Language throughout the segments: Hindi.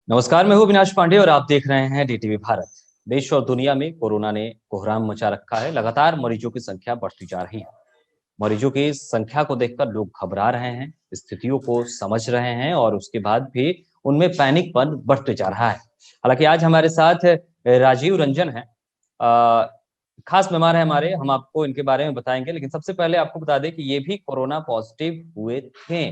नमस्कार, मैं हूं अविनाश पांडे और आप देख रहे हैं डीटीवी भारत। देश और दुनिया में कोरोना ने कोहराम मचा रखा है। लगातार मरीजों की संख्या बढ़ती जा रही है। मरीजों की संख्या को देखकर लोग घबरा रहे हैं, स्थितियों को समझ रहे हैं और उसके बाद भी उनमें पैनिकपन बढ़ते जा रहा है। हालांकि आज हमारे साथ राजीव रंजन है, खास मेहमान है हमारे। हम आपको इनके बारे में बताएंगे, लेकिन सबसे पहले आपको बता दें कि ये भी कोरोना पॉजिटिव हुए थे।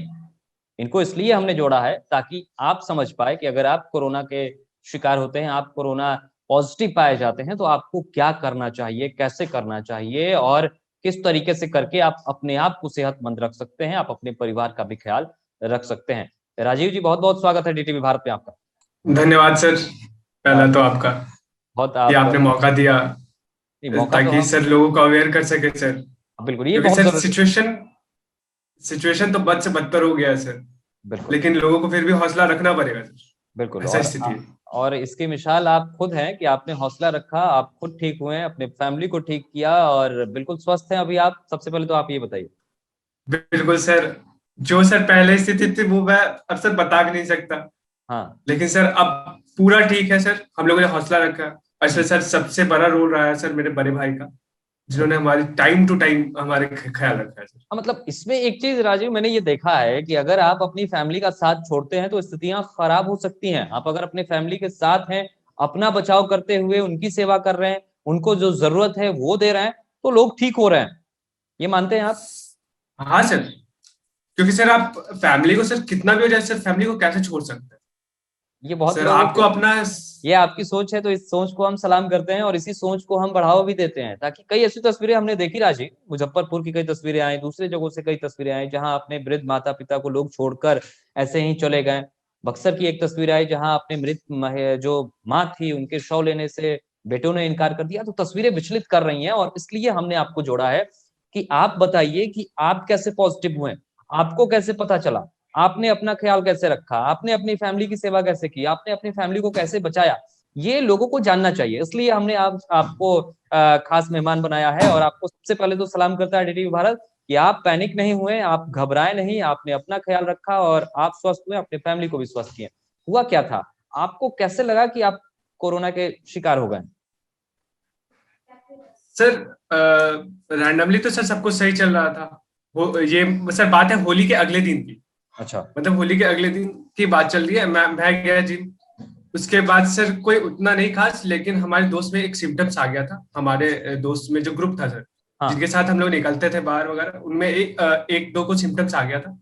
इनको इसलिए हमने जोड़ा है ताकि आप समझ पाए कि अगर आप कोरोना के शिकार होते हैं, आप कोरोना पॉजिटिव पाए जाते हैं, तो आपको क्या करना चाहिए, कैसे करना चाहिए और किस तरीके से करके आप अपने आप को सेहतमंद रख सकते हैं, आप अपने परिवार का भी ख्याल रख सकते हैं। राजीव जी, बहुत-बहुत स्वागत है डीटीवी भारत में आपका। धन्यवाद सर। अ, पहला तो आपका बहुत कि आप आपने मौका दिया नहीं, मौका तो ताकि हम सर लोगों को अवेयर कर सके सर। बिल्कुल, ये क्योंकि बहुत सर ज़रूरी है। सिचुएशन तो बद से बदतर हो गया है सर। बिल्कुल। लेकिन लोगों को फिर भी हौसला रखना पड़ेगा सर। बिल्कुल। ऐसा स्थिति है। और इसकी मिसाल आप खुद हैं कि आपने हौसला रखा, आप खुद ठीक हुए हैं, अपने फैमिली को ठीक किया और बिल्कुल स्वस्थ हैं अभी आप। सबसे पहले तो आप ये बताइए। बिल्कुल सर। जो सर पहले स्थिति थी वो मैं अब सर बता भी नहीं सकता। हाँ। लेकिन सर अब पूरा ठीक है सर। हम लोगों ने हौसला रखा। और हुँ। सर सबसे बड़ा रोल रहा है सर मेरे बड़े भाई का, अच्छा। जिन्होंने हमारी टाइम टू टाइम हमारे ख्याल रखा है सर। मतलब इसमें एक चीज़ राजीव, मैंने ये देखा है कि अगर आप अपनी फैमिली का साथ छोड़ते हैं तो स्थितियाँ खराब हो सकती हैं। आप अगर अपने फैमिली के साथ हैं, अपना बचाव करते हुए उनकी सेवा कर रहे हैं, उनको जो ज़रूरत है वो दे रहे हैं, तो लोग ठीक हो रहे हैं। ये मानते हैं आप? हाँ सर। क्योंकि सर आप फैमिली को सर कितना भी हो जाए सर फैमिली को कैसे छोड़ सकते हैं। ये बहुत सर लोगों आपको को, अपना। ये आपकी सोच है, तो इस सोच को हम सलाम करते हैं और इसी सोच को हम बढ़ावा भी देते हैं, ताकि कई ऐसी तस्वीरें हमने देखी राजी, मुजफ्फरपुर की कई तस्वीरें आई, दूसरे जगहों से कई तस्वीरें आई जहां अपने वृद्ध माता पिता को लोग छोड़कर ऐसे ही चले गए। बक्सर की एक तस्वीर आई जहां अपने मृत जो माँ थी उनके शव लेने से बेटों ने इनकार कर दिया। तो तस्वीरें विचलित कर रही हैं और इसलिए हमने आपको जोड़ा है कि आप बताइए कि आप कैसे पॉजिटिव हुए, आपको कैसे पता चला, आपने अपना ख्याल कैसे रखा, आपने अपनी फैमिली की सेवा कैसे की, आपने अपनी फैमिली को कैसे बचाया। ये लोगों को जानना चाहिए, इसलिए हमने आपको खास मेहमान बनाया है। और आपको सबसे पहले तो सलाम करता है डीटीवी भारत कि आप पैनिक नहीं हुए, आप घबराए नहीं, आपने अपना ख्याल रखा और आप स्वस्थ हुए, अपने फैमिली को भी स्वस्थ किए। हुआ क्या था, आपको कैसे लगा कि आप कोरोना के शिकार हो गए? सर रैंडमली तो सर सब कुछ सही चल रहा था। वो ये सर बात है होली के अगले दिन की। अच्छा। मतलब होली के अगले दिन की बात चल रही है। मैं गया जिम। उसके बाद सर कोई उतना नहीं खास, लेकिन हमारे दोस्त में एक सिम्टम्स आ गया था। हमारे दोस्त में जो ग्रुप था सर, जिनके हाँ। साथ हम लोग निकलते थे बाहर वगैरह, उनमें एक दो को सिम्टम्स आ गया था।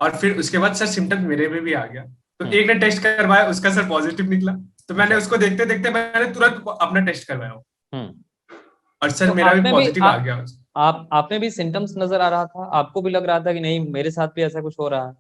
और फिर उसके बाद सर सिम्टम्स मेरे में भी आ गया। तो हम्म। एक ने टेस्ट करवाया, उसका सर पॉजिटिव निकला। तो मैंने अच्छा। उसको देखते देखते मैंने तुरंत अपना टेस्ट करवाया। हम्म। और तो सर मेरा भी आपने भी पॉजिटिव आ गया। आप में भी सिम्टम्स नजर आ रहा था, आपको भी लग रहा था कि नहीं मेरे साथ भी ऐसा कुछ हो रहा है?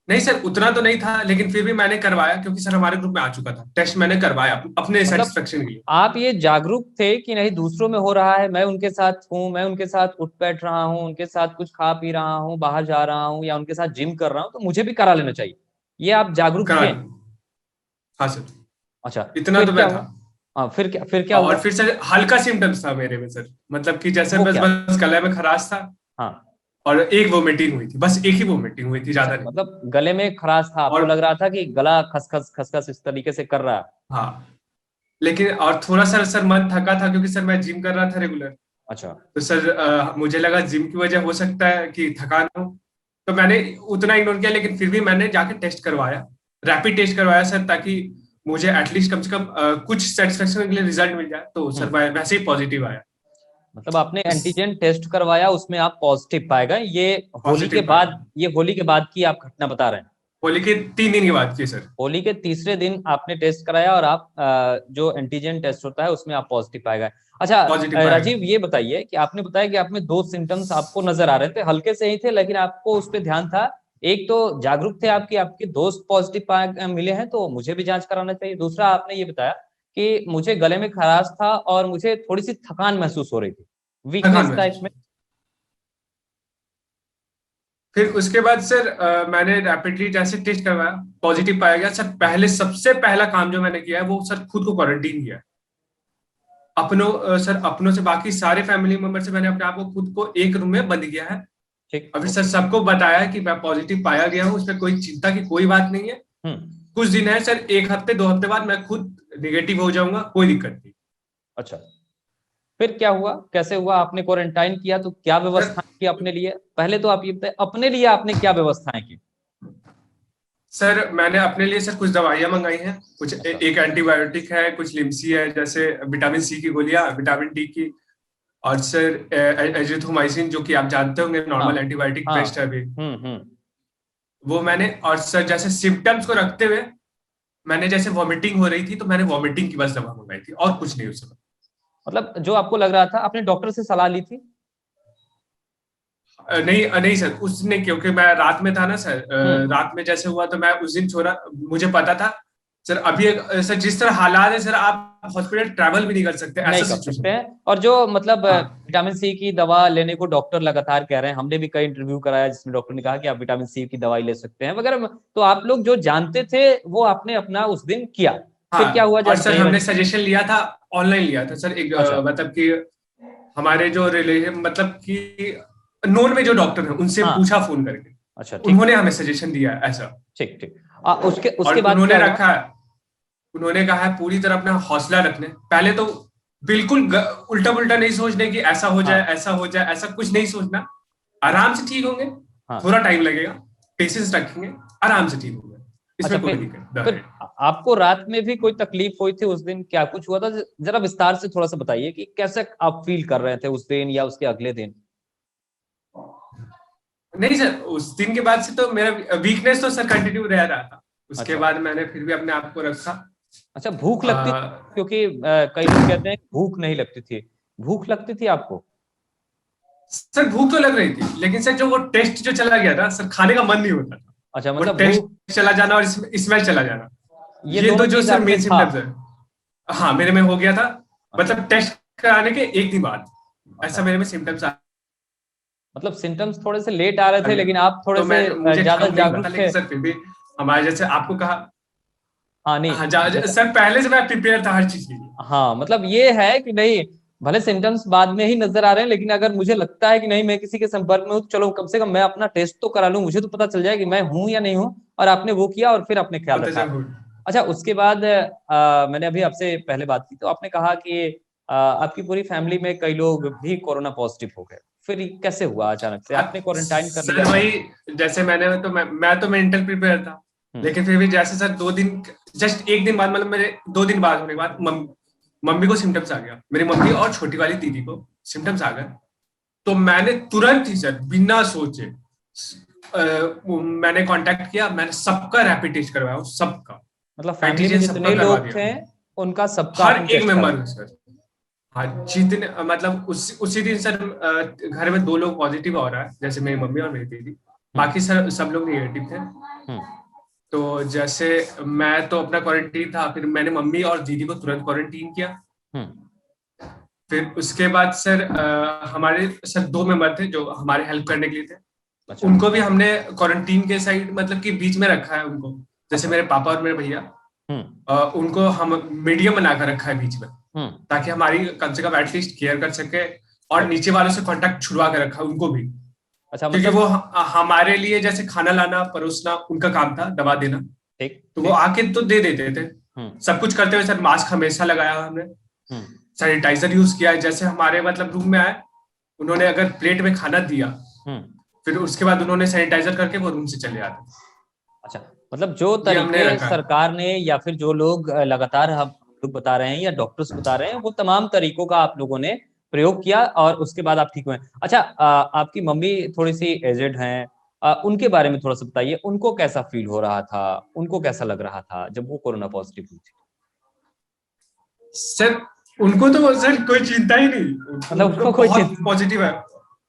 नहीं सर उतना तो नहीं था, लेकिन फिर भी मैंने करवाया क्योंकि सर हमारे ग्रुप में आ चुका था। टेस्ट मैंने करवाया अपने मतलब सेटिस्फेक्शन के लिए। आप ये जागरूक थे कि नहीं दूसरों में हो रहा है, मैं उनके साथ हूँ, मैं उनके साथ उठ बैठ रहा हूँ, उनके साथ कुछ खा पी रहा हूँ, बाहर जा रहा हूँ या उनके साथ जिम कर रहा हूँ, तो मुझे भी करा लेना चाहिए। ये आप जागरूक करा थे? ली। हाँ सर। अच्छा। इतना फिर तो क्या मैं था। हुआ? हाँ, फिर क्या और हुआ? फिर सर हल्का सिम्टम्स था मेरे में सर। मतलब कि जैसे वो बस क्या? बस गले में खराश था। हाँ। और एक वोमिटिंग हुई थी, बस एक ही वोमिटिंग हुई थी, अच्छा, ज्यादा नहीं। मतलब गले में खराश था, आपको और लग रहा था कि गला खसखस खसखस इस तरीके से कर रहा है? हाँ, लेकिन और थोड़ा सा सर मन थका था क्योंकि सर मैं जिम कर रहा था रेगुलर। अच्छा। तो सर मुझे लगा जिम की वजह हो सकता है कि थकान हो। तो मैंने उतना इग्नोर किया, लेकिन फिर भी मैंने जाके टेस्ट करवाया। रैपिड टेस्ट करवाया सर, ताकि मुझे एटलीस्ट कम से कम कुछ सेटिस्फेक्शन के लिए रिजल्ट मिल जाए। तो सर हम्म। वैसे ही पॉजिटिव आया। मतलब आपने उस एंटीजन टेस्ट करवाया, उसमें आप पॉजिटिव पाए गए। ये होली के पॉजिटिव पाया। बाद, ये होली के बाद की आप घटना बता रहे हैं? होली के 3 दिन की बात की सर। होली के तीसरे दिन आपने टेस्ट कराया और आप जो एंटीजन टेस्ट होता है उसमें आप पॉजिटिव पाए गए। अच्छा। पॉजिटिव पाया राजीव, गया। ये बताइए कि आपने बताया कि आप में दो सिम्टम्स आपको नजर आ रहे थे, हल्के से ही थे लेकिन आपको उस पर ध्यान था। एक तो जागरूक थे आपकी, आपके दोस्त पॉजिटिव पाए मिले हैं तो मुझे भी जांच कराना चाहिए। दूसरा आपने ये बताया कि मुझे गले में खराश था और मुझे थोड़ी सी थकान महसूस हो रही थी, थकान वीकनेस टाइप महसूस। में। फिर उसके बाद सर मैंने रैपिडली जैसे टेस्ट करवाया, पॉजिटिव पाया गया सर। पहले सबसे पहला काम जो मैंने किया है वो सर खुद को क्वारंटीन किया है। सर अपनों से बाकी सारे फैमिली मेंबर से मैंने अपने आप को खुद को एक रूम में बंद किया है। ठीक, और फिर सर ओके। सबको बताया कि मैं पॉजिटिव पाया गया हूँ, उसमें कोई चिंता की कोई बात नहीं है। हम्म। कुछ दिन है सर, 1 हफ्ते 2 हफ्ते बाद मैं खुद निगेटिव हो जाऊंगा, कोई दिक्कत नहीं। अच्छा, फिर क्या हुआ, कैसे हुआ? आपने क्वारंटाइन किया तो क्या सर व्यवस्थाएं की अपने लिए? पहले तो आप ये बताएं अपने लिए आपने क्या व्यवस्थाएं की? सर मैंने अपने लिए सर कुछ दवाइयां मंगाई हैं, कुछ अच्छा। एक एंटीबायोटिक है, कुछ लिम्सी है, जैसे विटामिन सी की गोलियां, विटामिन डी की, और सर एजिथ्रोमाइसिन, जो कि आप जानते होंगे हाँ नॉर्मल एंटीबायोटिक हाँ। बेस्ट है अभी, हम्म। वो मैंने। और सर जैसे सिम्टम्स को रखते हुए मैंने, जैसे वॉमिटिंग हो रही थी तो मैंने वॉमिटिंग की बस दवा मंगाई थी, और कुछ नहीं उस समय। मतलब जो आपको लग रहा था आपने डॉक्टर से सलाह ली थी? नहीं नहीं सर, उसने, क्योंकि मैं रात में था ना सर, हम्म। रात में जैसे हुआ तो मैं उस दिन छोड़ा, मुझे पता था सर। अभी सर जिस तरह हालात है सर, आप हॉस्पिटल ट्रैवल भी नहीं कर सकते, नहीं ऐसा कर सकते सिचुएशन है। हैं। और जो मतलब हाँ विटामिन सी की दवा लेने को डॉक्टर लगातार कह रहे हैं, हमने भी कई इंटरव्यू कराया जिसमें डॉक्टर ने कहा कि आप विटामिन सी की दवाई ले सकते हैं वगैरह, तो आप लोग जो जानते थे वो आपने अपना उस दिन किया। फिर क्या हाँ। हुआ और जब सर नहीं हमने बनी? सजेशन लिया था, ऑनलाइन लिया था सर, एक अच्छा। मतलब कि हमारे जो रिलेशन, मतलब कि नोन में जो डॉक्टर हैं उनसे हाँ। पूछा फोन करके, अच्छा, ठीक उन्होंने ठीक। हमें सजेशन दिया है ऐसा। ठीक ठीक। उसके उसके और बाद क्या उन्होंने हुआ? रखा, उन्होंने कहा है पूरी तरह अपना हौसला रखने, पहले तो बिल्कुल उल्टा पुल्टा नहीं सोचने की ऐसा हो जाए हाँ ऐसा हो जाए, ऐसा कुछ नहीं सोचना। आराम से ठीक होंगे, हाँ। थोड़ा टाइम लगेगा, पेशेंस रखेंगे, आराम से ठीक होंगे, अच्छा, इसमें कोई फिर दिक्कत नहीं फिर है। आपको रात में भी कोई तकलीफ हुई थी उस दिन? क्या कुछ हुआ था? जरा विस्तार से थोड़ा सा बताइए कि कैसे आप फील कर रहे थे उस दिन या उसके अगले दिन? नहीं सर, उस दिन के बाद से तो मेरा वीकनेस तो सर कंटिन्यू रह रहा था, उसके अच्छा। बाद मैंने फिर भी अपने आप को रखा। अच्छा, भूख लगती थी? आ, क्योंकि कई लोग कहते हैं भूख नहीं लगती थी। भूख लगती थी आपको? सर भूख तो लग रही थी, लेकिन सर जो वो टेस्ट जो चला गया था सर, खाने का मन नहीं होता था। अच्छा, वो मतलब टेस्ट भूख, चला जाना और स्मेल चला जाना, ये ये दोनों तो जो चीज सर आप में मेन था? सिम्टम्स है। हाँ मेरे में हो गया था, अच्छा। मतलब टेस्ट कराने के 1 दिन बाद अच्छा, ऐसा मेरे में सिम्टम्स आ मतलब सिम्टम्स थोड़े से लेट आ रहे थे गए। लेकिन आप थोड़े तो से मैं, मुझे ज्यादा कम नहीं हुआ था, जागरूक थे। लेकिन सर फिर भी हमारे जैसे आपको कहा। हाँ, नहीं, हाँ जैसा, सर पहले से मैं प्रिपेयर था हर चीज के लिए। हाँ मतलब ये है कि नहीं, भले सिम्टम्स बाद में ही नजर आ रहे हैं लेकिन अगर मुझे लगता है कि नहीं मैं किसी के संपर्क में हूँ तो चलो कम से कम मैं अपना टेस्ट तो करा लूं, मुझे तो पता चल जाए कि मैं हूं या नहीं हूं। और आपने वो किया और फिर आपने ख्याल होते रखा। जरूर। अच्छा, उसके बाद मैंने अभी आपसे पहले बात की तो आपने कहा कि आपकी पूरी फैमिली में कई लोग भी कोरोना पॉजिटिव हो गए। फिर ये कैसे हुआ अचानक से? आपने क्वारंटाइन कर लिया सर था? वही, जैसे मैं तो मेंटल प्रिपेयर था, हम्म। लेकिन फिर भी जैसे सर 2 दिन, जस्ट 1 दिन बाद, मतलब मेरे 2 दिन बाद होने के बाद मम्मी को सिम्टम्स आ गया, मेरी मम्मी और छोटी वाली दीदी को सिम्टम्स आ गए। तो मैंने तुरंत ही सर बिना सोचे मैंने कांटेक्ट किया, मैंने सबका रैपिड टेस्ट करवाया, सबका मतलब फैमिली में एंटीजन सबका जितने करवा लोग दिया, थे उनका सबका हर आपने एक टेस्ट मेंबर करवाया? का सर। हाँ जितने, मतलब उसी दिन सर घर में 2 लोग पॉजिटिव हो रहा है, जैसे मेरी मम्मी और मेरी दीदी, हम्म। बाकी सर सब लोग निगेटिव थे। हम्म। तो जैसे मैं तो अपना क्वारंटीन था, फिर मैंने मम्मी और दीदी को तुरंत क्वारंटीन किया। हम्म। फिर उसके बाद सर हमारे सर 2 मेंबर थे जो हमारे हेल्प करने के लिए थे, अच्छा। उनको भी हमने क्वारंटीन के साइड, मतलब कि बीच में रखा है उनको, जैसे अच्छा। मेरे पापा और मेरे भैया, हम्म। उनको हम मीडियम बनाकर रखा है बीच में, हम्म। ताकि हमारी कम से कम एटलीस्ट केयर कर सके। और अच्छा। नीचे वालों से कांटेक्ट छुड़वा के रखा उनको भी, अच्छा, क्योंकि मतलब वो हमारे लिए जैसे खाना लाना परोसना उनका काम था, दवा देना, ठीक तो वो ठीक। आके तो दे देते थे। हम्म। सब कुछ करते हुए सर मास्क हमेशा लगाया हमने, हम्म। सैनिटाइजर यूज किया है। जैसे हमारे मतलब रूम में आए, उन्होंने अगर प्लेट में खाना दिया, हम्म। फिर उसके बाद उन्होंने सैनिटाइजर करके वो रूम से चले आते। अच्छा, मतलब जो ये हमने तरीके रखा है। सरकार ने या फिर जो लोग लगातार हम लोग बता रहे हैं या डॉक्टर्स बता रहे हैं वो तमाम तरीकों का आप लोगों ने प्रयोग किया और उसके बाद आप ठीक हुए। अच्छा, आपकी मम्मी थोड़ी सी एजेड हैं, उनके बारे में थोड़ा सा बताइए, उनको कैसा फील हो रहा था? उनको कैसा लग रहा था जब वो कोरोना पॉजिटिव हुई थी? सर उनको तो सर कोई चिंता ही नहीं, मतलब उनको उनको कोई बहुत चिंता? पॉजिटिव है,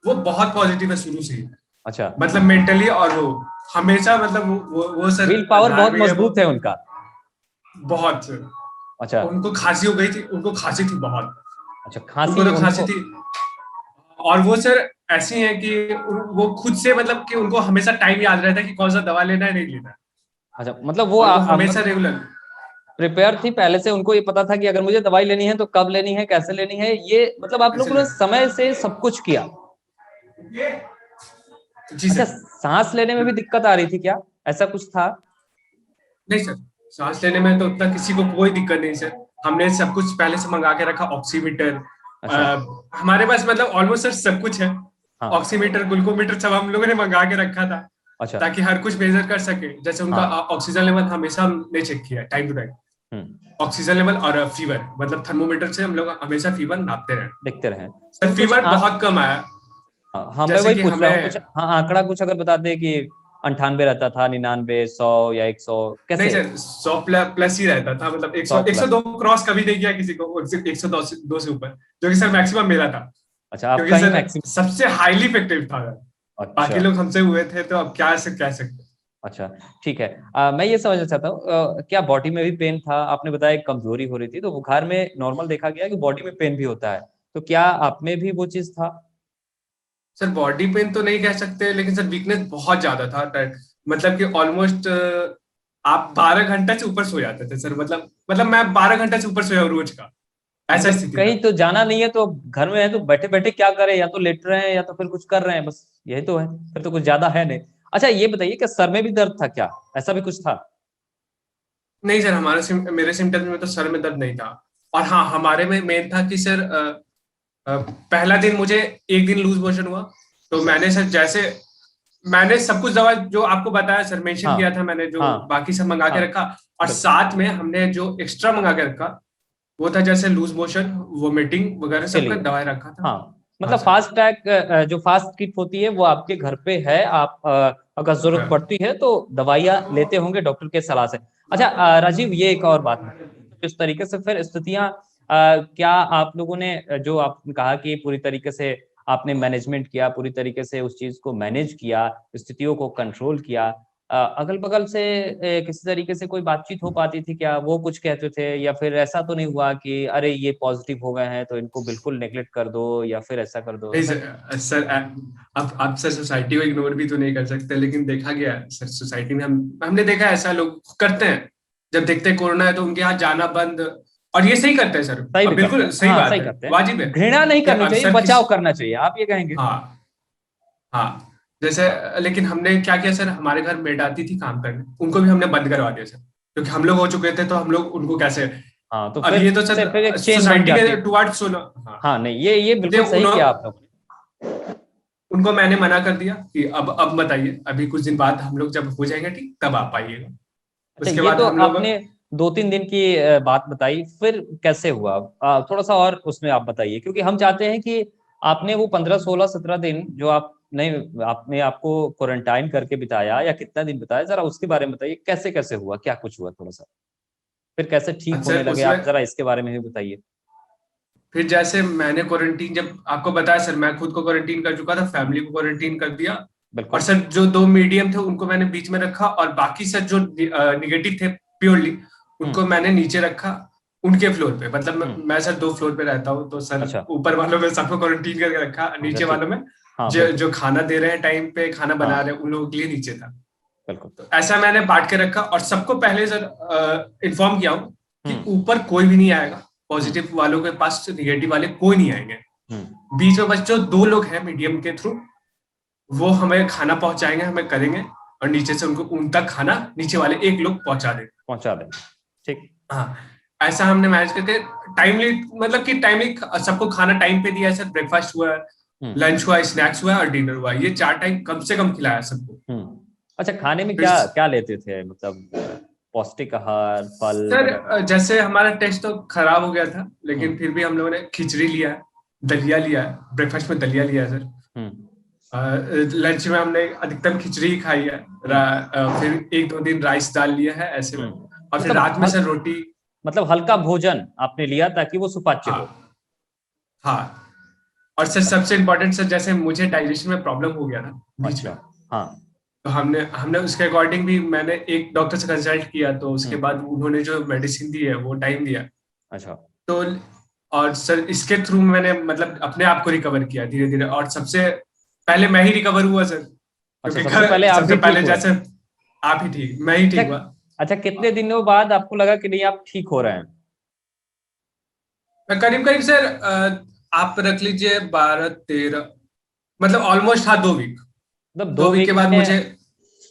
वो बहुत पॉजिटिव है शुरू से ही, अच्छा। मतलब मेंटली, और वो हमेशा, मतलब वो सर विल पावर बहुत धार्मिक है वो, मजबूत है उनका? बहुत सर। अच्छा। उनको खांसी हो गई थी, उनको खांसी थी बहुत, अच्छा, उनको खांसी तो खांसी उनको? थी। और वो सर ऐसी है कि वो खुद से, मतलब कि उनको हमेशा टाइम याद रहता है कि कौन सा दवा लेना है, नहीं लेना है, अच्छा, मतलब वो और वो हमेशा रेगुलर। प्रिपेयर थी पहले से, उनको ये पता था कि अगर मुझे दवाई लेनी है तो कब लेनी है, कैसे लेनी है, ये मतलब आप कैसे लोगों ने लेना समय से सब कुछ किया। है। जी अच्छा, सर। सांस लेने में भी दिक्कत आ रही थी क्या? ऐसा कुछ था? नहीं सर, सांस लेने में तो उतना किसी को कोई दिक्कत नहीं सर। हमने सब कुछ पहले से मंगा के रखा, ऑक्सीमीटर, अच्छा। हमारे पास मतलब ऑलमोस्ट सर सब कुछ है। हाँ। ऑक्सीमीटर, ग्लूकोमीटर सब हम लोगों ने मंगा के रखा था, अच्छा। ताकि हर कुछ मेजर कर सके। जैसे उनका हाँ। ऑक्सीजन लेवल हमेशा हमने चेक किया टाइम टू टाइम, हम्म। ऑक्सीजन लेवल और फीवर, मतलब थर्मोमीटर से हम लोग हमेशा फीवर नापते रहे। देखते रहे सर तो कुछ फीवर बहुत कम आया। हाँ, मैं जैसे वही कि पूछ रहा हूँ कुछ, हमें, हाँ आंकड़ा कुछ अगर बता दे कि 98 रहता था, 99, 100 या 100, नहीं कैसे? सर 100 प्लस ही रहता था, मतलब 100 100 प्लस? 102 क्रॉस कभी नहीं किया किसी को, और सिर्फ 102 दो से ऊपर, जो कि सर मैक्सिमम मेरा था। अच्छा, आपका क्योंकि ही सर मैक्सिमम? सबसे हाईली इफेक्टिव था। बाकी अच्छा। लोग हमसे हुए थे तो अब क्या से कह सकते। अच्छा, ठीक है। मैं ये समझना चाहता हूँ, क्या बॉडी में भी पेन था? आपने बताया एक कमजोरी हो रही थी, तो बुखार में नॉर्मल देखा गया कि बॉडी में पेन भी होता है, तो क्या आप में भी वो चीज था? सर बॉडी पेन तो नहीं कह सकते, लेकिन सर वीकनेस बहुत ज्यादा था। मतलब कि ऑलमोस्ट आप 12 घंटा से ऊपर सो जाते थे सर, मतलब मैं 12 घंटा से ऊपर सोया हूं रोज का, ऐसा मतलब स्थिति कहीं था। तो जाना नहीं है, तो घर में है तो बैठे बैठे क्या करें, या तो लेट रहे हैं या तो फिर कुछ कर रहे हैं, बस यही तो है, फिर तो कुछ ज्यादा है नहीं। अच्छा, ये बताइए कि सर में भी दर्द था क्या? ऐसा भी कुछ था? नहीं सर, मेरे सिम्टम्स में तो सर में दर्द नहीं था। और हाँ, हमारे में मेन था कि सर पहला दिन मुझे एक दिन लूज मोशन हुआ, तो अच्छा। मैंने सर जैसे मैंने सब कुछ दवा जो आपको बताया सर, मेंशन हाँ। किया था मैंने, जो हाँ। बाकी सब मंगा के हाँ। रखा। और बिल्कुल। साथ में हमने जो एक्स्ट्रा मंगा के रखा, वो था जैसे लूज मोशन, वोमिटिंग वगैरह उसके सबका लिए। दवाई रखा था। हाँ, हाँ मतलब सर। फास्ट ट्रैक, जो फास्ट किट होती है वो आपके घर पे है, आप अगर जरूरत हाँ पड़ती है तो दवाइयाँ लेते होंगे डॉक्टर के सलाह से। अच्छा, राजीव, ये एक और बात है, इस तरीके से फिर स्थितियां, क्या आप लोगों ने, जो आपने कहा कि पूरी तरीके से आपने मैनेजमेंट किया, पूरी तरीके से उस चीज को मैनेज किया, स्थितियों को कंट्रोल किया, अगल बगल से किसी तरीके से कोई बातचीत हो पाती थी क्या? वो कुछ कहते थे, या फिर ऐसा तो नहीं हुआ कि अरे ये पॉजिटिव हो गए हैं तो इनको बिल्कुल नेग्लेक्ट कर दो या फिर ऐसा कर दो, नहीं ऐसा? सर, अब आप सर सोसाइटी को इग्नोर भी तो नहीं कर सकते, लेकिन देखा गया है सर सोसाइटी में, हमने देखा है ऐसा लोग करते हैं। जब देखते हैं कोरोना है तो उनके यहाँ जाना बंद। और ये सही करते हैं सर, सही भी अब करते बिल्कुल हैं, सही हाँ बात सही है, करते हैं। वाजिब है घृणा नहीं कि करनी चाहिए, अक्सर बचाव किस, करना चाहिए, आप ये कहेंगे? हाँ हाँ, जैसे हाँ। लेकिन हमने क्या किया सर, हमारे घर मेड आती थी काम करने, उनको भी हमने बंद करवा दिया सर, क्योंकि हम लोग हो चुके थे तो हम लोग उनको कैसे। हाँ, तो अब फिर ये तो से फिर सर एक चेन बन सोसाइटी जाती के है। टुवार्ड सुना। हाँ, हाँ, नहीं, ये बिल्कुल जब सही किया आप लोगों ने। उनको मैंने मना कर दिया कि अब मत आइए, अभी कुछ दिन बाद हम लोग जब हो जाएंगे ठीक तब आप आइएगा। अच्छा, उसके ये बाद तो हम लोग, आपने 2-3 दिन की बात बताई, फिर कैसे हुआ? थोड़ा सा और उसमें आप बताइए, क्योंकि हम चाहते हैं कि आपने वो 15, 16, 17 दिन जो आप नहीं, आपने आपको क्वारंटाइन करके बिताया, या कितना दिन बिताया, जरा उसके बारे में बताइए, कैसे कैसे हुआ, क्या कुछ हुआ थोड़ा सा, फिर कैसे ठीक होने सर लगे उसमें आप, जरा इसके बारे में भी बताइए। फिर जैसे मैंने क्वारंटीन, जब आपको बताया सर, मैं खुद को क्वारंटीन कर चुका था, फैमिली को क्वारंटीन कर दिया। और बिल्कुल। सर जो दो मीडियम थे उनको मैंने बीच में रखा, और बाकी सर जो निगेटिव थे प्योरली, हम्म। उनको मैंने नीचे रखा, उनके फ्लोर पे। मतलब हम्म। मैं सर 2 फ्लोर पे रहता हूँ, तो सर अच्छा। ऊपर वालों में सबको क्वारंटीन करके रखा, अच्छा, नीचे ठीक। वालों में हाँ, जो बिल्कुल। जो खाना दे रहे हैं टाइम पे, खाना बना हाँ, रहे हैं, उन लोगों के लिए नीचे था। बिल्कुल। तो ऐसा मैंने बांट के रखा, और सबको पहले सर इन्फॉर्म किया हूँ कि हम्म। ऊपर कोई भी नहीं आएगा, हम्म। पॉजिटिव वालों के पास निगेटिव वाले कोई नहीं आएंगे। हम्म। बीच में बस जो 2 लोग हैं मीडियम के थ्रू, वो हमें खाना पहुंचाएंगे, हमें करेंगे, और नीचे से उनको उन तक खाना नीचे वाले 1 लोग पहुंचा देंगे। पहुंचा देंगे। ठीक। हाँ, ऐसा हमने मैनेज करके टाइमली, मतलब कि टाइमली सबको खाना टाइम पे दिया सर। ब्रेकफास्ट हुआ, हम्म। लंच हुआ, स्नैक्स हुआ और डिनर हुआ, ये 4 टाइम कम से कम खिलाया सबको। हम्म। अच्छा, खाने में फिर क्या क्या लेते थे, मतलब पौष्टिक आहार, फल वगैरह? सर जैसे हमारा टेस्ट तो खराब हो गया था, लेकिन हम्म। फिर भी हम लोगों ने खिचड़ी लिया है, दलिया लिया है, ब्रेकफास्ट में दलिया लिया है सर। हम्म। लंच में हमने अधिकतम खिचड़ी ही खाई है। हम्म। फिर 1-2 दिन राइस दाल लिया है ऐसे में। और फिर मतलब रात में सर रोटी। मतलब हल्का भोजन आपने लिया ताकि वो सुपाच्य हो। हाँ हाँ। और सर सबसे इम्पोर्टेंट सर, जैसे मुझे डाइजेशन में प्रॉब्लम हो गया था बीच अच्छा। में, हाँ। तो हमने हमने उसके अकॉर्डिंग भी मैंने एक डॉक्टर से कंसल्ट किया, तो उसके हम्म। बाद उन्होंने जो मेडिसिन दी है वो टाइम दिया। अच्छा। तो और सर इसके थ्रू मैंने मतलब अपने आप को रिकवर किया धीरे धीरे, और सबसे पहले मैं ही रिकवर हुआ सर, अच्छा, क्योंकि सबसे पहले आप सबसे भी ठीक पहले हुए? जैसे आप ही ठीक, मैं ही अच्छा। ठीक हुआ। अच्छा, कितने दिनों बाद आपको लगा कि नहीं आप ठीक हो रहे हैं? करीब करीब सर आप रख लीजिए 12-13, मतलब ऑलमोस्ट हाँ 2 वीक। मतलब दो दो वीक के वीक बाद में मुझे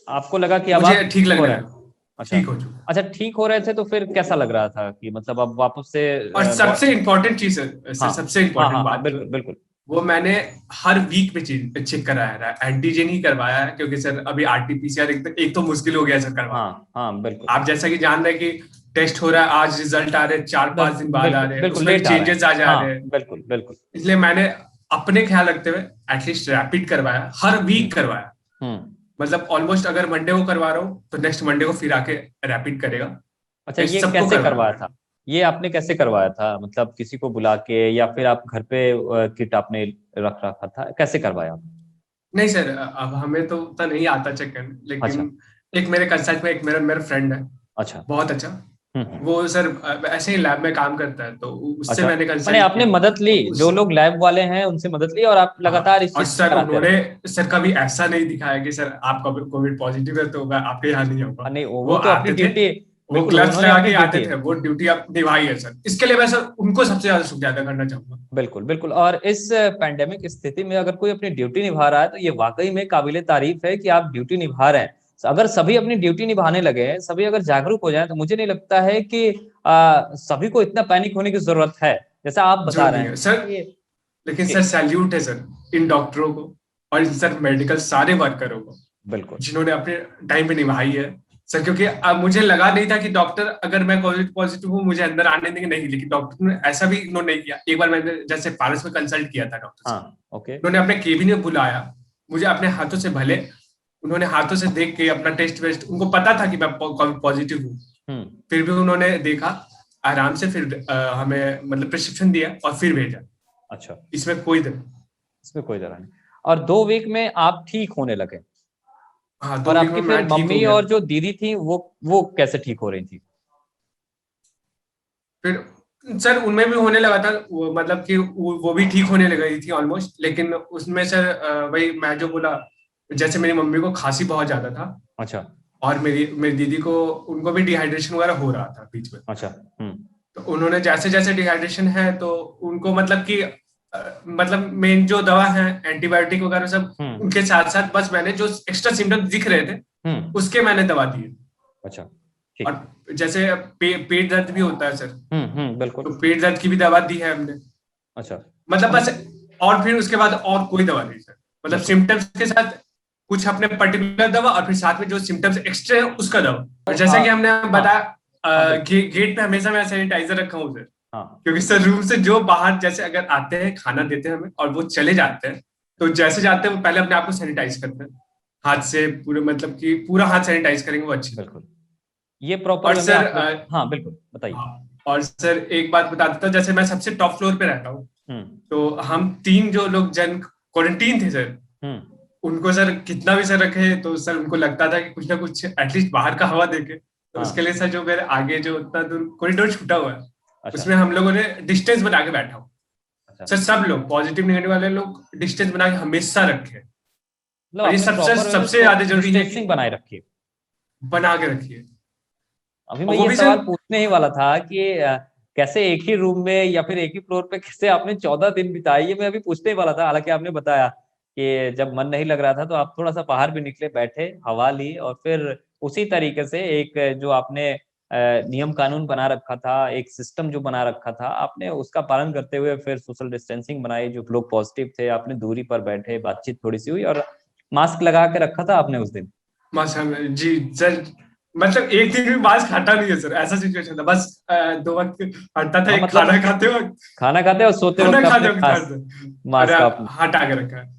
आपको लगा कि अब आप मुझे ठीक ठीक हो लगने रहे हैं? लगा। अच्छा ठीक हो चुका। अच्छा, ठीक हो रहे थे तो फिर कैसा लग रहा था कि मतलब अब वापस से और सबसे इम्पोर्टेंट चीज है सर, हाँ सबसे हाँ इम्पोर्टेंट हाँ हाँ, बात जो है, बिल्कुल बिल्कुल। वो मैंने हर वीक पे चेक कराया है, एंटीजन ही करवाया है, क्योंकि सर अभी आरटीपीसीआर एक तो मुश्किल हो गया सर करवाना। हाँ हाँ बिल्कुल आप जैसा कि जान रहे हैं कि टेस्ट हो रहा है, आज रिजल्ट आ रहे हैं, 4-5 दिन बाद आ बिल्कुल रहे हैं, बिल्कुल उसमें भी लेट आ रहा है। चेंजेस आ जा रहे हाँ हैं। बिल्कुल बिल्कुल। इसलिए मैंने अपने ख्याल रखते हुए एटलीस्ट रैपिड करवाया, हर हम्म वीक करवाया। हम्म। मतलब ऑलमोस्ट अगर मंडे को करवा रहा हूँ तो नेक्स्ट मंडे को फिर आके रैपिड करेगा। अच्छा, टेस्ट ये सबको कैसे करवाना करवाया है। था? ये आपने कैसे करवाया था, मतलब किसी को बुला के या फिर आप घर पे किट आपने रख रखा था, कैसे करवाया आपने? नहीं सर, अब हमें तो उतना नहीं आता चेक करने, अच्छा लेकिन एक मेरे कंसल्ट में एक मेरा मेरा फ्रेंड है, अच्छा। बहुत अच्छा। हम्म। वो सर ऐसे ही लैब में काम करता है, तो उससे अच्छा, मैंने मैंने कंसल्ट आपने किया। मदद ली, तो जो उस लोग लैब वाले हैं उनसे मदद ली और आप लगातार हाँ, इस और चीज को सर कराते रहे? उन्होंने सर कभी ऐसा नहीं दिखाया कि सर आप कोविड पॉजिटिव है तो मैं आपके यहाँ नहीं आऊंगा। नहीं, वो वो तो अपनी आते थे, ड्यूटी, वो बिल्कुल ग्लव्स उन्होंने लगा अपनी के आते ड्यूटी, थे, वो ड्यूटी अब निभाई है सर। इसके लिए मैं सर उनको सबसे ज्यादा शुक्रिया अदा करना चाहूंगा। बिल्कुल बिल्कुल। और इस पैंडेमिक स्थिति में अगर कोई अपनी ड्यूटी निभा रहा है तो ये वाकई में काबिले तारीफ है कि आप ड्यूटी निभा रहे हैं। अगर सभी अपनी ड्यूटी निभाने लगे, सभी अगर जागरूक हो जाएं, तो मुझे नहीं लगता है कि सभी को इतना पैनिक होने की जरूरत है जैसा आप बता जरूरत रहे नहीं हैं है सर, कि लेकिन सर कि- सैल्यूट है सर इन डॉक्टरों को और इन सर मेडिकल सारे वर्करों को, बिल्कुल। जिन्होंने अपने टाइम पे निभाई है सर। क्योंकि अब मुझे लगा नहीं था कि डॉक्टर, अगर मैं कोविड पॉजिटिव हूँ, मुझे अंदर आने देंगे नहीं, लेकिन डॉक्टर ने ऐसा भी इग्नोर नहीं किया। एक बार मैंने जैसे पारस में कंसल्ट किया था डॉक्टर से, हाँ ओके। उन्होंने अपने केबिन में बुलाया मुझे, अपने हाथों से, भले उन्होंने हाथों से देख के अपना टेस्ट वेस्ट, उनको पता था कि मैं कोविड पॉजिटिव हूँ, हम्म। फिर भी उन्होंने देखा आराम से, फिर हमें मतलब प्रिस्क्रिप्शन दिया और फिर भेजा। अच्छा, इसमें कोई दिक्कत। इसमें कोई जरा नहीं। और 2 वीक में आप ठीक होने लगे? हाँ, और 2 वीक में आपकी फिर मैं ठीक हो मम्मी गया। और जो दीदी थी वो कैसे ठीक हो रही थी? फिर सर उनमें भी होने लगा था, वो मतलब कि वो भी ठीक होने लग गई थी ऑलमोस्ट, लेकिन उसमें सर वही मैं जो बोला, जैसे मेरी मम्मी को खांसी बहुत ज्यादा था, अच्छा और मेरी मेरी दीदी को, उनको भी डिहाइड्रेशन वगैरह हो रहा था बीच में। अच्छा। तो उन्होंने जैसे जैसे डिहाइड्रेशन है तो उनको मतलब कि मतलब मेन जो दवा है एंटीबायोटिक वगैरह सब, हम्म उनके साथ साथ बस मैंने जो एक्स्ट्रा सिम्टम्स दिख रहे थे हम्म। उसके मैंने दवा दिए। अच्छा ठीक। और जैसे पेट दर्द भी होता है सर, बिल्कुल। तो पेट दर्द की भी दवा दी है हमने। अच्छा मतलब बस, और फिर उसके बाद और कोई दवा नहीं सर, मतलब बिल्कुल। सिम्टम्स के साथ कुछ अपने पर्टिकुलर दवा, और फिर साथ में जो सिम्टम्स एक्स्ट्रा है उसका दवा। तो और जैसे कि हमने हाँ बताया, हाँ बिल्कुल। गेट पे हमेशा मैं सैनिटाइजर रखा हूँ सर, हाँ क्योंकि सर रूम से जो बाहर जैसे अगर आते हैं, खाना देते हैं हमें और वो चले जाते हैं, तो जैसे जाते हैं वो पहले अपने आप को सैनिटाइज करते हैं हाथ से, पूरे मतलब कि पूरा हाथ सैनिटाइज करेंगे वो अच्छी तरह। बिल्कुल, ये प्रॉपर और वे में सर आप लोग, हाँ बिल्कुल बताइए। हाँ, और सर एक बात बता देता हूँ, जैसे मैं सबसे टॉप फ्लोर पे रहता हूँ, हम्म तो हम 3 जो लोग जन क्वारंटीन थे सर, हम्म। उनको सर कितना भी सर रखे तो सर उनको लगता था कि कुछ ना कुछ एटलीस्ट बाहर का हवा देके, तो उसके हाँ लिए सर जो मेरे आगे जो उतना दूर कॉरिडोर छूटा हुआ है, अच्छा उसमें हम लोगों ने डिस्टेंस बना के बैठा हूँ। अच्छा। सर सब लोग पॉजिटिव निगेटिव वाले लोग डिस्टेंस बना के हमेशा रखे। मतलब और ये आपने सबसे प्रॉपर वे में सबसे ज्यादा जरूरी है कि डिस्टेंसिंग बनाए रखी है। बना के रखिए। अभी और मैं वो ये भी सर, सवाल पूछने ही वाला था कि कैसे एक ही रूम में या फिर एक ही फ्लोर पे कैसे आपने 14 दिन बिताए, ये मैं अभी पूछने ही वाला था। हालांकि आपने बताया कि जब मन नहीं लग रहा था तो आप थोड़ा सा बाहर भी निकले, बैठे, हवा ली, और फिर उसी तरीके से एक जो आपने नियम कानून बना रखा था, एक सिस्टम जो बना रखा था, आपने उसका पालन करते हुए फिर सोशल डिस्टेंसिंग बनाई। जो लोग पॉजिटिव थे आपने दूरी पर बैठे, बातचीत थोड़ी सी हुई, और मास्क लगा के रखा था आपने उस दिन? माशा जी सर, मतलब एक दिन भी मास्क हटा नहीं है सर, ऐसा सिचुएशन था। बस 2 वक्त हटता था, हाँ एक मतलब खाना खाते वक्त, खाना खाते और सोते खाना वक्त खाते अपने वक्त खास हटता, और मास्क आप। हटा के रखा है।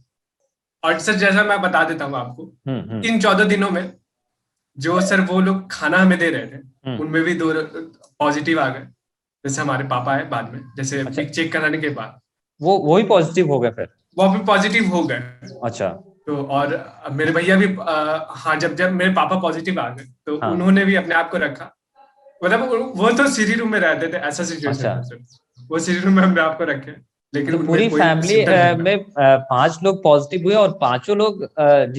और सर जैसा मैं बता देता हूँ आपको, हम्म। इन 14 दिनों में जो सर वो लोग खाना हमें दे रहे थे, हम्म। उनमें भी 2 पॉजिटिव आ गए। जैसे हमारे पापा है, बाद में जैसे अच्छा, वीक चेक कराने के बाद वो ही पॉजिटिव हो गए फिर? वो भी पॉजिटिव हो गए। अच्छा। तो और मेरे भैया भी हाँ, जब जब मेरे पापा पॉजिटिव आ गए तो हाँ उन्होंने भी अपने आप को रखा। मतलब वो तो सीरी रूम में रहते थे, ऐसा अच्छा। सिचुएशन था सर, वो सीरी रूम में हमने आपको रखे, लेकिन मतलब उनमें पूरी कोई फैमिली सिम्टम नहीं था। में 5 लोग पॉजिटिव हुए, और पांचों लोग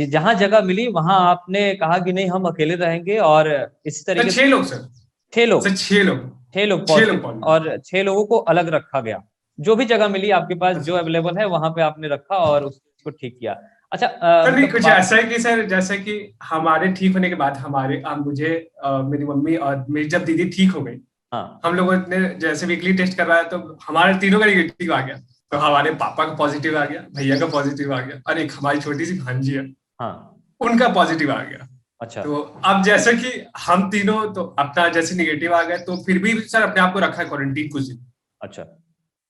जहां जगह मिली वहां आपने कहा कि नहीं हम अकेले रहेंगे, और इसी सर तरीके से 6 लोग सर, 6 लोग, सर 6 लोग, 6 लोग 6 लोग पॉजिटिव, पॉजिटिव। और 6 लोगों को अलग रखा गया। जो भी जगह मिली आपके पास, जो अवेलेबल है वहां पे आपने रखा, और को ठीक किया। अच्छा सर नहीं, मतलब कुछ ऐसा है कि सर जैसे कि हमारे ठीक होने के बाद मुझे मेरी मम्मी और मेरी जब दीदी ठीक हो गई, हाँ हम लोगों ने जैसे वीकली टेस्ट करवाया तो हमारे तीनों का निगेटिव आ गया। तो हमारे पापा का पॉजिटिव आ गया, भैया का पॉजिटिव आ गया, और एक हमारी छोटी सी भांजी है हाँ। उनका पॉजिटिव आ गया। अच्छा तो अब जैसे कि हम तीनों तो अपना जैसे निगेटिव आ गए, तो फिर भी सर अपने आप को रखा है क्वारंटीन कुछ दिन। अच्छा।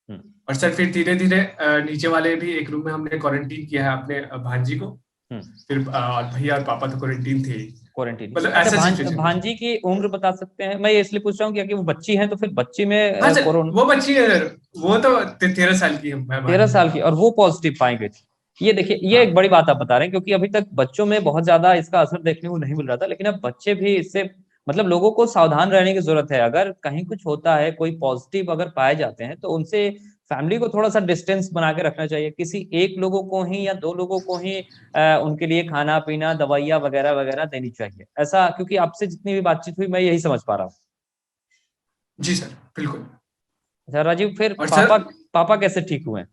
हम्म। और सर फिर धीरे धीरे नीचे वाले भी एक रूम में हमने क्वारंटीन किया है अपने भांजी को। हम्म। फिर भैया और पापा तो क्वारंटीन थे ही। क्वारंटीन। मतलब अच्छा ऐसा सिचुएशन है। भांजी की उम्र बता सकते हैं? मैं ये इसलिए पूछ रहा हूँ क्योंकि वो बच्ची हैं, तो फिर बच्ची हाँ में सर, कोरोना। वो बच्ची है सर, वो तो 13 साल की है 13 साल भांजी। की, और वो पॉजिटिव पाई गई थी। ये देखिए, ये एक हाँ बड़ी बात आप बता रहे हैं, क्योंकि अभी तक बच्चों में बहुत ज्यादा इसका असर देखने को नहीं मिल रहा था, लेकिन अब बच्चे भी इससे, मतलब लोगों को सावधान रहने की जरूरत है। अगर कहीं कुछ होता है, कोई पॉजिटिव अगर पाए जाते हैं, तो उनसे फैमिली को थोड़ा सा डिस्टेंस बना के रखना चाहिए। किसी एक लोगों को ही या दो लोगों को ही उनके लिए खाना पीना, दवाइयाँ वगैरह वगैरह देनी चाहिए, ऐसा। क्योंकि आपसे जितनी भी बातचीत हुई, मैं यही समझ पा रहा हूँ। जी सर, बिल्कुल। अच्छा राजीव, फिर और पापा सर, पापा कैसे ठीक हुए?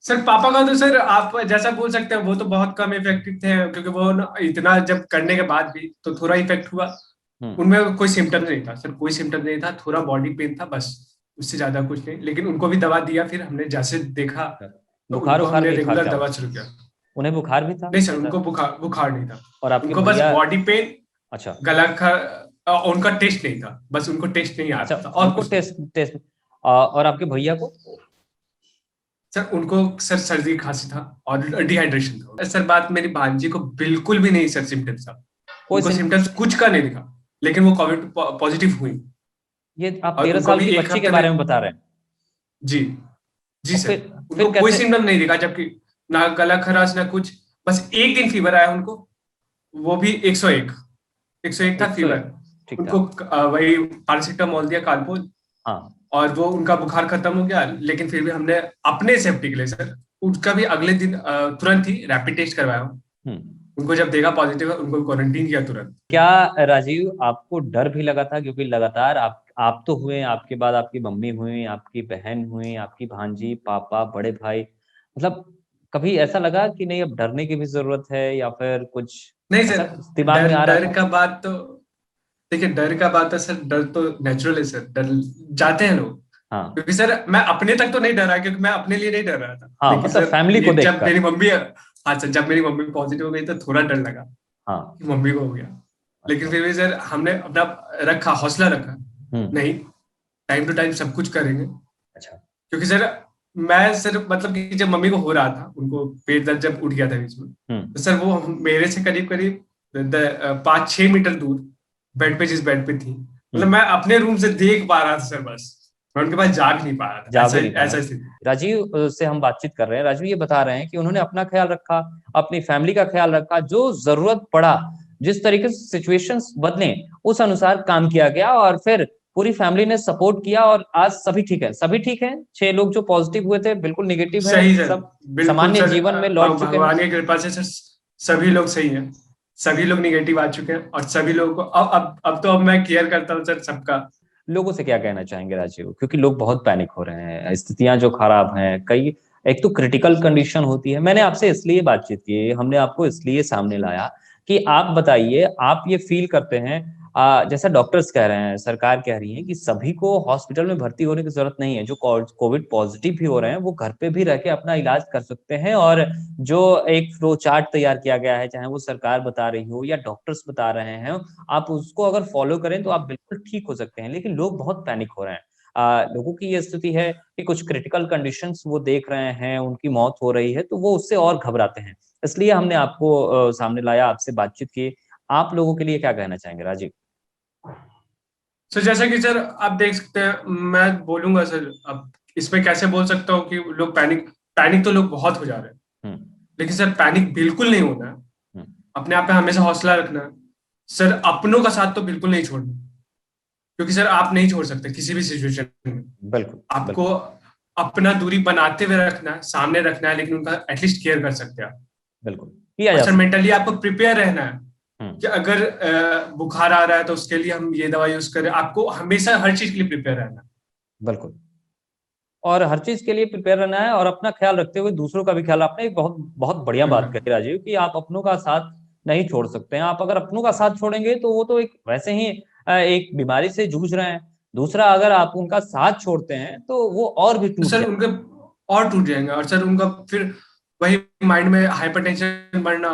सर पापा का तो सर आप जैसा बोल सकते हैं, वो तो बहुत कम इफेक्टिव थे, क्योंकि वो ना इतना जब करने के बाद भी तो थोड़ा इफेक्ट हुआ। हम्म। उनमें कोई सिम्टम नहीं था सर, कोई सिम्टम नहीं था, थोड़ा बॉडी पेन था बस, उससे ज्यादा कुछ नहीं। लेकिन उनको भी दवा दिया, फिर हमने जैसे देखा तो बुखार उनको उखार हमने भी था रेगुलर क्या? दवा शुरू किया। उन्हें बुखार भी था नहीं सर, ऐसा? उनको बुखार बुखार नहीं था। और आपके उनको बस भैया? बॉडी पेन, अच्छा। गला उनका टेस्ट नहीं था, बस उनको टेस्ट नहीं आ अच्छा, रहा था और उनको कुछ नहीं। टेस्ट टेस्ट और आपके भैया को? सर उनको सर सर्दी खांसी था और डिहाइड्रेशन था सर। बात मेरी भांजी को बिल्कुल भी नहीं सर सिम्टम्स था, कोई उनको सिम्टम्स कुछ का नहीं दिखा, लेकिन वो कोविड पॉजिटिव हुई। ये आप और 13 उनको साल भी की एक बच्ची के हफ्ते बारे में। में बता रहे हैं? जी, जी और सर। फिर उनको कोई कैसे? सिम्टम नहीं दिखा, जबकि ना गला खराश ना कुछ, बस एक दिन फीवर आया उनको, वो भी 101, 101 था फीवर। 101? ठीक था। उनको वही पैरासिटामोल दिया, कालपोल, हाँ। और वो उनका बुखार खत्म हो गया। लेकिन फिर भी हमने अपने सेफ्टी के लिए सर उसका भी अगले दिन तुरंत ही रैपिड टेस्ट करवाया। हम्म। उनको जब देखा पॉजिटिव है, उनको क्वारंटीन किया तुरंत। क्या राजीव, आपको डर भी लगा था? क्योंकि लगातार आप तो हुए, आपके बाद आपकी मम्मी हुई, आपकी बहन हुई, आपकी भांजी, पापा, बड़े भाई, मतलब कभी ऐसा लगा कि नहीं अब डरने की भी जरूरत है, या फिर कुछ नहीं ऐसा सर, दिमाग में डर आ रहा डर था? का बात तो, देखिए डर का बात है सर, डर तो नेचुरल है सर, डर जाते हैं लोग। हाँ क्योंकि सर मैं अपने तक तो नहीं डरा, क्योंकि मैं अपने लिए नहीं डर रहा था, हाँ, लेकिन मतलब सर फैमिली को ये जब देखकर। मेरी मम्मी, हाँ सर, जब मेरी मम्मी पॉजिटिव हो गई तो थोड़ा डर लगा हाँ। कि मम्मी को हो गया। लेकिन अच्छा। फिर भी सर हमने अपना रखा, हौसला रखा, हम्म। नहीं टाइम टू टाइम सब कुछ करेंगे। अच्छा। क्योंकि सर मैं सर मतलब कि जब मम्मी को हो रहा था, उनको पेट दर्द जब उठ गया था बीच में, हम्म। तो सर वो मेरे से करीब करीब 5-6 मीटर दूर बेड पे, जिस बेड पे थी, मतलब हम्म। मैं अपने रूम से देख पा रहा था सर, बस मैं उनके पास जा भी नहीं पा रहा था, जा ऐसा भी नहीं पा रहा। ऐसा स्थिति। राजीव से हम बातचीत कर रहे हैं। राजीव ये बता रहे हैं कि उन्होंने अपना ख्याल रखा, अपनी फैमिली का ख्याल रखा, जो जरूरत पड़ा, जिस तरीके से सिचुएशंस बदले, उस अनुसार काम किया गया, और फिर पूरी फैमिली ने सपोर्ट किया, और आज सभी ठीक है। सभी ठीक है, 6 लोग जो पॉजिटिव हुए थे बिल्कुल निगेटिव है, सही सर, सब बिल्कुल सामान्य सर, जीवन में लौट चुके हैं। भगवान की कृपा से सर सभी लोग सही हैं, सभी लोग निगेटिव आ चुके हैं, और सभी लोगों को अब तो अब मैं केयर करता हूँ सर सबका। लोगों से क्या कहना चाहेंगे राजीव? क्योंकि लोग बहुत पैनिक हो रहे हैं, स्थितियां जो खराब हैं, कई, एक तो क्रिटिकल कंडीशन होती है। मैंने आपसे इसलिए बातचीत की, हमने आपको इसलिए सामने लाया कि आप बताइए, आप ये फील करते हैं, जैसा डॉक्टर्स कह रहे हैं, सरकार कह रही है कि सभी को हॉस्पिटल में भर्ती होने की जरूरत नहीं है। जो कोविड पॉजिटिव भी हो रहे हैं, वो घर पे भी रह के अपना इलाज कर सकते हैं, और जो एक फ्लो चार्ट तैयार किया गया है, चाहे वो सरकार बता रही हो या डॉक्टर्स बता रहे हैं, आप उसको अगर फॉलो करें तो आप बिल्कुल ठीक हो सकते हैं। लेकिन लोग बहुत पैनिक हो रहे हैं। लोगों की ये स्थिति है कि कुछ क्रिटिकल कंडीशंस वो देख रहे हैं, उनकी मौत हो रही है, तो वो उससे और घबराते हैं। इसलिए हमने आपको सामने लाया, आपसे बातचीत की। आप लोगों के लिए क्या कहना चाहेंगे राजीव? सर जैसा कि सर आप देख सकते हैं, मैं बोलूंगा सर, अब इसमें कैसे बोल सकता हूँ कि लोग पैनिक, पैनिक तो लोग बहुत हो जा रहे हैं, हम्म। लेकिन सर पैनिक बिल्कुल नहीं होना है। हम्म। अपने आप पे हमेशा हौसला रखना है सर, अपनों का साथ तो बिल्कुल नहीं छोड़ना, क्योंकि सर आप नहीं छोड़ सकते किसी भी सिचुएशन में। बिल्कुल आपको बिल्कुल। अपना दूरी बनाते हुए रखना है, सामने रखना है, लेकिन उनका एटलीस्ट केयर कर सकते हैं आप। बिल्कुल किया और जा सर सकता मेंटली आपको प्रिपेयर रहना है है। कि अगर बुखार आ रहा है तो उसके लिए हम ये दवा यूज करें, आपको हमेशा हर चीज के लिए प्रिपेयर रहना है। बिल्कुल। और हर चीज के लिए प्रिपेयर रहना है और अपना ख्याल रखते हुए दूसरों का भी ख्याल। आपने एक बहुत बहुत बढ़िया बात कही राजीव कि आप अपनों का साथ नहीं छोड़ सकते हैं। आप अगर अपनों का साथ छोड़ेंगे तो वो तो एक वैसे ही एक बीमारी से जूझ रहे हैं। दूसरा, अगर आप उनका साथ छोड़ते हैं तो वो और भी तो टूट सर जाए। उनके और टूट जाएंगे, और सर उनका फिर वही माइंड में हाइपरटेंशन बढ़ना,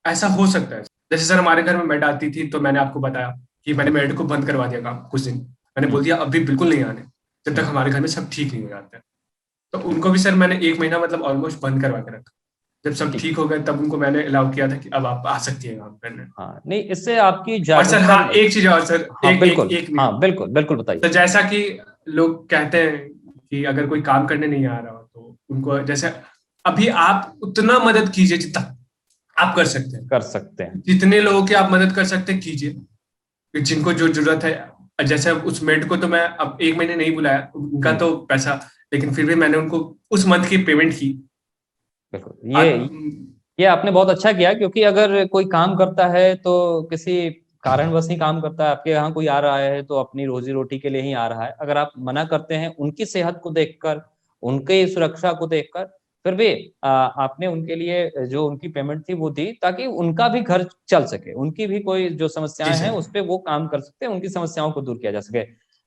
ऐसा हो सकता है। जैसे सर हमारे घर में मेड आती थी, तो मैंने आपको बताया कि मैंने मेड को बंद करवा दिया काम कुछ दिन। मैंने बोल दिया अभी बिल्कुल नहीं आने जब तक हमारे घर में सब ठीक नहीं हो जाता है। तो उनको भी सर मैंने 1 महीना मतलब ऑलमोस्ट बंद करवा के रखा। जब सब ठीक हो गए तब उनको मैंने अलाउ किया था कि अब आप आ सकती है काम करने। हाँ, नहीं, इससे आपकी और सर जागरूकता हाँ, भी। एक चीज और सर, हाँ एक एक बिल्कुल, एक नहीं। हाँ बिल्कुल बिल्कुल, बताइए। तो जैसा कि लोग कहते हैं कि अगर कोई काम करने नहीं आ रहा हो तो उनको, जैसे अभी आप उतना मदद कीजिए जितना आप कर सकते हैं। कर सकते हैं। जितने लोगों की आप मदद कर सकते हैं कीजिए, जिनको जो जरूरत है। जैसे अब उस मेड को तो मैं अब 1 महीने नहीं बुलाया, उनका तो पैसा, लेकिन फिर भी मैंने उनको उस मंथ की पेमेंट की। बिल्कुल, आज ये आपने बहुत अच्छा किया, क्योंकि अगर कोई काम करता है तो किसी कारणवश ही काम करता है। आपके यहाँ कोई आ रहा है तो अपनी रोजी रोटी के लिए ही आ रहा है। अगर आप मना करते हैं उनकी सेहत को देखकर, उनकी सुरक्षा को देखकर, फिर भी आपने उनके लिए जो उनकी पेमेंट थी वो दी, ताकि उनका भी घर चल सके, उनकी भी कोई जो जी समस्याएं हैं सर। उस पर वो काम कर सकते हैं, उनकी समस्याओं को दूर किया जा सके।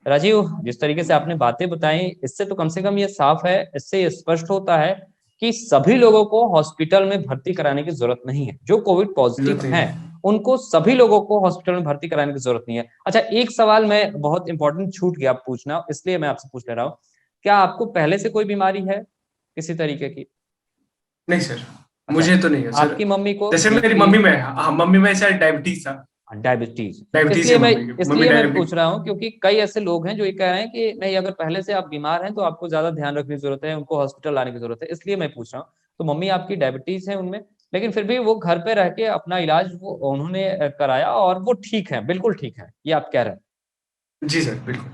राजीव, जिस तरीके से आपने बातें बताई, इससे तो कम से कम ये साफ है, इससे ये स्पष्ट होता है कि सभी लोगों को हॉस्पिटल में भर्ती कराने की जरूरत नहीं है। जो कोविड जरूरत पॉजिटिव नहीं हैं, है। उनको सभी लोगों को हॉस्पिटल में भर्ती कराने की जरूरत नहीं है। अच्छा, एक सवाल मैं बहुत इंपॉर्टेंट छूट गया पूछना, इसलिए मैं आपसे पूछ ले रहा हूँ। क्या आपको पहले से कोई बीमारी है किसी तरीके की? नहीं सर, अच्छा, मुझे तो नहीं है सर। आपकी मम्मी को जैसे मेरी बीपी, मम्मी में है, हाँ मम्मी में सर डायबिटीज था। डायबिटीज? डायबिटीज इसलिए है मैं मम्मी की, मम्मी इसलिए मैं पूछ डायबिटिक। रहा हूँ क्योंकि कई ऐसे लोग हैं जो ये कह रहे हैं कि नहीं, अगर पहले से आप बीमार हैं तो आपको ज्यादा ध्यान रखने की जरूरत है, उनको हॉस्पिटल लाने की जरूरत है। इसलिए मैं पूछ रहा हूँ। तो मम्मी आपकी डायबिटीज है उनमें, लेकिन फिर भी वो घर पे रह के अपना इलाज वो उन्होंने कराया और वो ठीक है, बिल्कुल ठीक है, ये आप कह रहे हैं? जी सर बिल्कुल।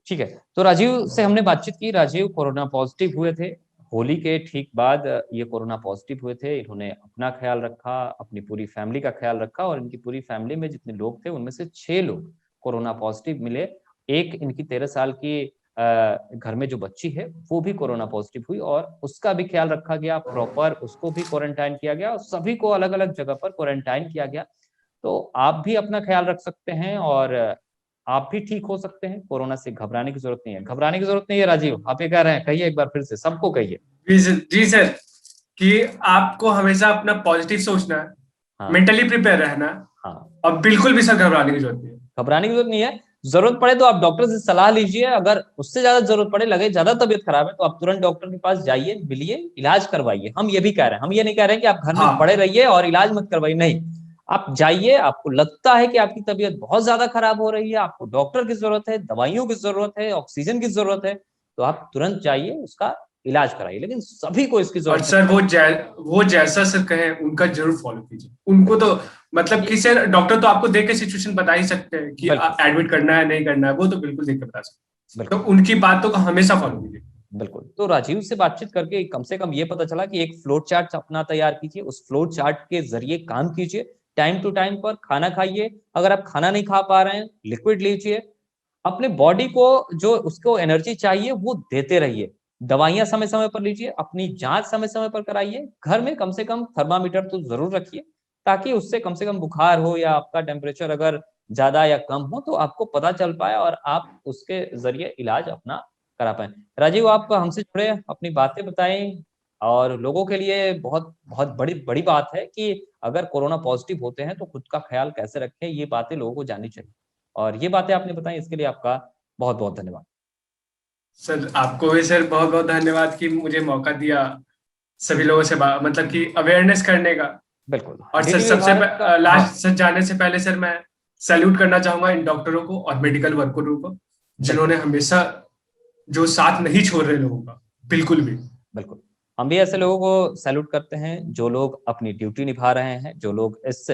ठीक है। तो राजीव से हमने बातचीत की। राजीव कोरोना पॉजिटिव हुए थे, होली के ठीक बाद ये कोरोना पॉजिटिव हुए थे। इन्होंने अपना ख्याल रखा, अपनी पूरी फैमिली का ख्याल रखा, और इनकी पूरी फैमिली में जितने लोग थे उनमें से 6 लोग कोरोना पॉजिटिव मिले। एक इनकी 13 साल की घर में जो बच्ची है वो भी कोरोना पॉजिटिव हुई, और उसका भी ख्याल रखा गया प्रॉपर, उसको भी क्वारंटाइन किया गया, और सभी को अलग अलग जगह पर क्वारंटाइन किया गया। तो आप भी अपना ख्याल रख सकते हैं और आप भी ठीक हो सकते हैं। कोरोना से घबराने की जरूरत नहीं है, घबराने की जरूरत नहीं है। राजीव, आप ये कह रहे हैं, कहिए एक बार फिर से, सबको कहिए। जी सर, कि आपको हमेशा अपना पॉजिटिव सोचना है, हाँ, मेंटली प्रिपेयर रहना है, हाँ, और बिल्कुल भी सर घबराने की जरूरत नहीं है। घबराने की जरूरत नहीं है। जरूरत पड़े तो आप डॉक्टर से सलाह लीजिए। अगर उससे ज्यादा जरूरत पड़े, लगे ज्यादा तबीयत खराब है, तो आप तुरंत डॉक्टर के पास जाइए, मिलिए, इलाज करवाइए। हम ये भी कह रहे हैं, हम ये नहीं कह रहे हैं कि आप घर में पड़े हाँ रहिए और इलाज मत करवाइए, नहीं। आप जाइए, आपको लगता है कि आपकी तबीयत बहुत ज्यादा खराब हो रही है, आपको डॉक्टर की जरूरत है, दवाइयों की जरूरत है, ऑक्सीजन की जरूरत है, तो आप तुरंत जाइए, उसका इलाज कराइए। लेकिन सभी को इसकी और जरूरत सर नहीं वो जैसा सर कहे उनका जरूर फॉलो कीजिए। उनको तो मतलब है। कि सर डॉक्टर तो आपको देख के सिचुएशन बता ही सकते हैं कि बिल्कुल एडमिट करना है नहीं करना है, वो तो बिल्कुल देख के बता सकते हैं। बिल्कुल तो उनकी बातों को हमेशा फॉलो कीजिए। बिल्कुल। तो राजीव से बातचीत करके कम से कम ये पता चला कि एक फ्लोट चार्ट अपना तैयार कीजिए, उस फ्लोट चार्ट के जरिए काम कीजिए। टाइम टू टाइम पर खाना खाइए, अगर आप खाना नहीं खा पा रहे हैं लिक्विड लीजिए। अपने बॉडी को जो उसको एनर्जी चाहिए वो देते रहिए। दवाइयां समय समय पर लीजिए, अपनी जांच समय समय पर कराइए। घर में कम से कम थर्मामीटर तो जरूर रखिए, ताकि उससे कम से कम बुखार हो या आपका टेम्परेचर अगर ज्यादा या कम हो तो आपको पता चल पाए और आप उसके जरिए इलाज अपना करा पाए। राजीव, आप हमसे जुड़े, अपनी बातें बताएं, और लोगों के लिए बहुत बहुत बड़ी बड़ी बात है कि अगर कोरोना पॉजिटिव होते हैं तो खुद का ख्याल कैसे रखें, ये बातें लोगों को जाननी चाहिए। और ये बातें आपने बताई, इसके लिए आपका बहुत बहुत धन्यवाद। सर आपको भी सर बहुत बहुत धन्यवाद कि मुझे मौका दिया सभी लोगों से मतलब कि अवेयरनेस करने का। बिल्कुल, और सर डीटीवी सबसे भारत का, हाँ, लास्ट सर जाने से पहले सर मैं सैल्यूट करना चाहूंगा इन डॉक्टरों को और मेडिकल वर्करों को, बिल्कुल जिन्होंने हमेशा जो साथ नहीं छोड़ रहे लोगों का बिल्कुल भी। बिल्कुल। हम भी ऐसे लोगों को सैल्यूट करते हैं जो लोग अपनी ड्यूटी निभा रहे हैं, जो लोग इस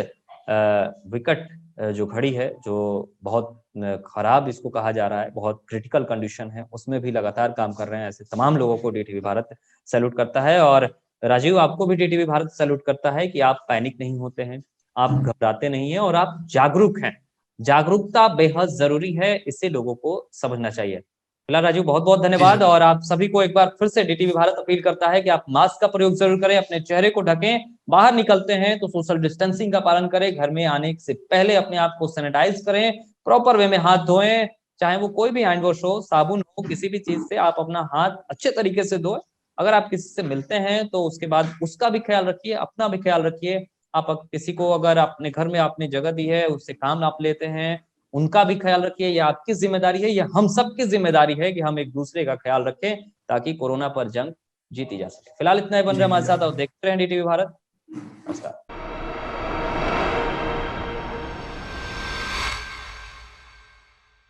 विकट जो घड़ी है, जो बहुत खराब इसको कहा जा रहा है, बहुत क्रिटिकल कंडीशन है, उसमें भी लगातार काम कर रहे हैं। ऐसे तमाम लोगों को डीटीवी भारत सैल्यूट करता है। और राजीव, आपको भी डीटीवी भारत सैल्यूट करता है कि आप पैनिक नहीं होते हैं, आप घबराते नहीं हैं, और आप जागरूक हैं। जागरूकता बेहद जरूरी है, इसे लोगों को समझना चाहिए। फिलहाल राजीव बहुत बहुत धन्यवाद। और आप सभी को एक बार फिर से डीटीवी भारत अपील करता है कि आप मास्क का प्रयोग जरूर करें, अपने चेहरे को ढकें, बाहर निकलते हैं तो सोशल डिस्टेंसिंग का पालन करें, घर में आने से पहले अपने आप को सैनिटाइज करें, प्रॉपर वे में हाथ धोएं, चाहे वो कोई भी हैंड वॉश हो, साबुन हो, किसी भी चीज से आप अपना हाथ अच्छे तरीके से धोएं। अगर आप किसी से मिलते हैं तो उसके बाद उसका भी ख्याल रखिए, अपना भी ख्याल रखिए। आप किसी को अगर अपने घर में आपने जगह दी है, उससे काम आप लेते हैं, उनका भी ख्याल रखिए। ये आपकी जिम्मेदारी है, ये हम सबकी जिम्मेदारी है कि हम एक दूसरे का ख्याल रखें ताकि कोरोना पर जंग जीती जा सके। फिलहाल इतना ही बन रहा है हमारे साथ और देखते रहें डीटीवी भारत। नमस्कार।